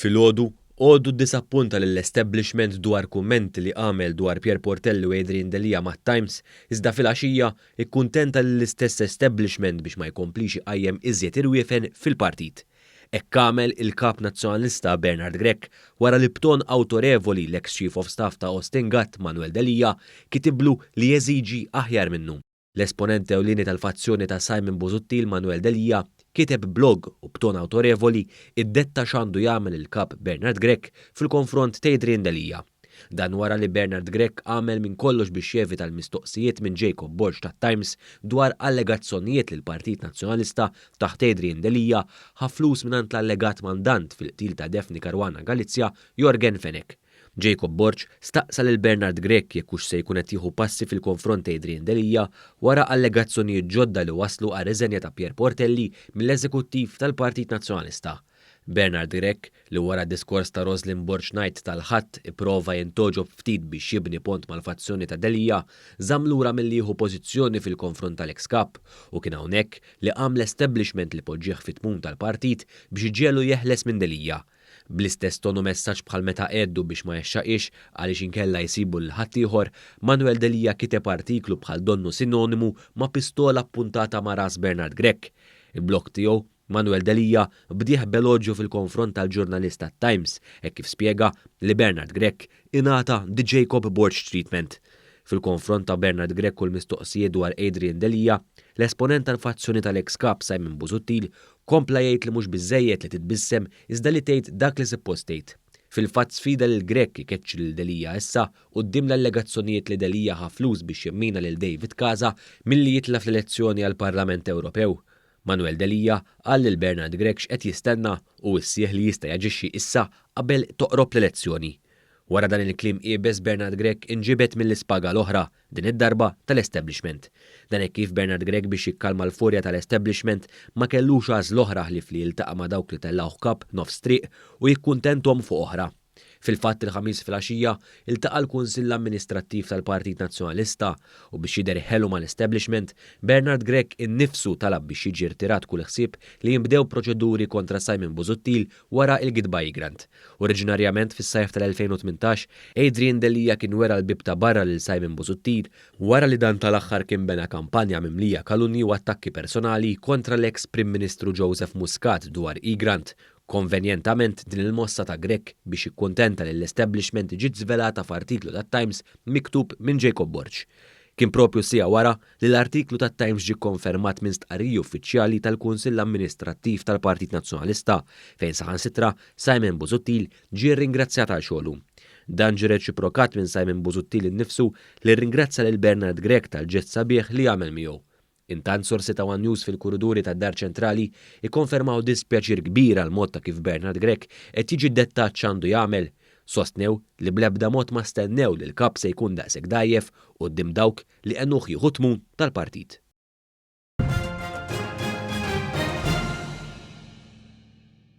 Filgħodu, għoddu ddisappunta lill-establishment dwar kummenti li għamel dwar Pier Portelli u Adrian Delija mat-Times, iżda fil-għaxija ikkuntenta l-istess establishment biex ma jkomplix iqajjem iżjed irwiefen fil-partit. Hekk għamel il-kap nazzjonalista Bernard Grech wara li bton awtorevoli l-ex-Chief of Staff ta' Austin Gatt Manuel Delija kitiblu li jeżiġi aħjar minnu. L-esponent ewlieni tal-fazzjoni ta' Simon Busuttil Manuel Delija kiteb blog u b'ton awtorevoli iddetta x'għandu jagħmel il-kap Bernard Grech fil-konfront ta' Adrian Delija. Dan wara li Bernard Grech għamel minn kollox biex jevita l-mistoqsijiet minn Jacob Borg tat-Times dwar allegazzjonijiet li l-Partit Nazzjonalista taħt Adrian Delija ħa flus mingħand l-allegat mandant fil-qtil ta' Daphne Caruana Galizja Jorgen Fenech. Jacob Borg staqsa lil Bernard Grech jekk hux se jkun qed jieħu passi fil-konfront ta' Adrian Delija wara allegazzjonijiet ġodda li waslu għal riżenja ta' Pier Portelli mill-Eżekuttiv tal-Partit Nazzjonalista. Bernard Grech li wara diskors ta' Roslyn Borch Knight tal-ħadd ipprova jintoġob ftit biex jibni pont mal-fazzjoni ta' Delija żamm lura milli jieħu pożizzjoni fil-konfront tal-ex kap u kien hawnhekk li qam l-establishment li poġġieħ fit-tmum tal-partit biex iġielu jeħles minn Delija. Bl-istess tonu messaġġ bħal meta għeddu biex ma jexxaqix għaliex inkella jsibu l-ħadd ieħor, Manuel Delija kiteb artiklu bħal donnu sinonimu ma' pistola appuntata ma' ras Bernard Grech. Il-blog tiegħu Manuel Delija bdieħ beloġġju fil-konfront tal-ġurnalista Times hekk kif spjega li Bernard Grech ingħata the Jacob Borg treatment. Fil-konfront ta' Bernard Grech u l-mistoqsijiet dwar Adrian Delija, l-esponent tal-fazzjoni tal-ex kap Simon Busuttil kompla jgħid li mhux biżżejjed li titbissem iżda li tgħid dak li suppost tgħid. Fil-fatt sfida lil Grech ikeċċi lil Delija issa quddiem l-allegazzjonijiet li Delija ħa flus biex jimmina lil David Casa milli jitla fl-elezzjoni għall-Parlament Ewropew. Manuel Delija qal lil Bernard Grech x'qed jistenna u issieħ li jista' jaġixxi issa qabel toqrob l-elezzjoni. Wara dan il-klim qiebes Bernard Grech inġibet mill-ispaga l-oħra, din id-darba tal-establishment. Dan hekk kif Bernard Grech biex jikkalma l-furja tal-establishment ma kellux għażla oħra ħlief li jiltaqa' ma' dawk li tellgħu kap nofs triq u jikkuntenthom fuq oħra. Fil-fatt il-ħamis fil-għaxija iltaqa' l-Kunsill Amministrattiv tal-Partit Nazzjonalista u biex jidher ħelu mal-establishment, Bernard Grech innifsu talab biex jiġi rtirat kull ħsieb li jinbdew proċeduri kontra Simon Busuttil wara il-Goodbye Grant. Oriġinarjament fis-sajf tal-2018, Adrian Delija kien wera l-bib ta' barra lil Simon Busuttil wara li dan tal-aħħar kien bena kampanja mimlija kalunji u attakki personali kontra l-ex Prim Ministru Joseph Muscat dwar E-Grant. Konvenjentament din il-mossa ta' Grech biex ikkuntenta li l-establishment ġiet żvelata f'artiklu tat-Times miktub minn Jacob Borg. Kien propju sija wara li l-artiklu tat-Times ġie konfermat minn stqarrija uffiċjali tal-Kunsill Amministrattiv tal-Partit Nazzjonalista fejn saħansitra Simon Busuttil ġie rringrazzjat għal xogħlu. Dan ġie reċiprokat minn Simon Busuttil innifsu li rringrazzja lil Bernard Grech tal-ġest sabiħ li għamel miegħu. Intant sorsi ta' One News fil-kuruduri tad-Dar Ċentrali ikkonfermaw dispjaċir kbir għal mod ta' kif Bernard Grech qed jiġi dettat x'għandu jagħmel. Sostnew li bl-ebda mod ma stennew li l-kap se jkun daqshekk dgħajjef quddiem dawk li qegħnuh jieħu tmun tal-partit.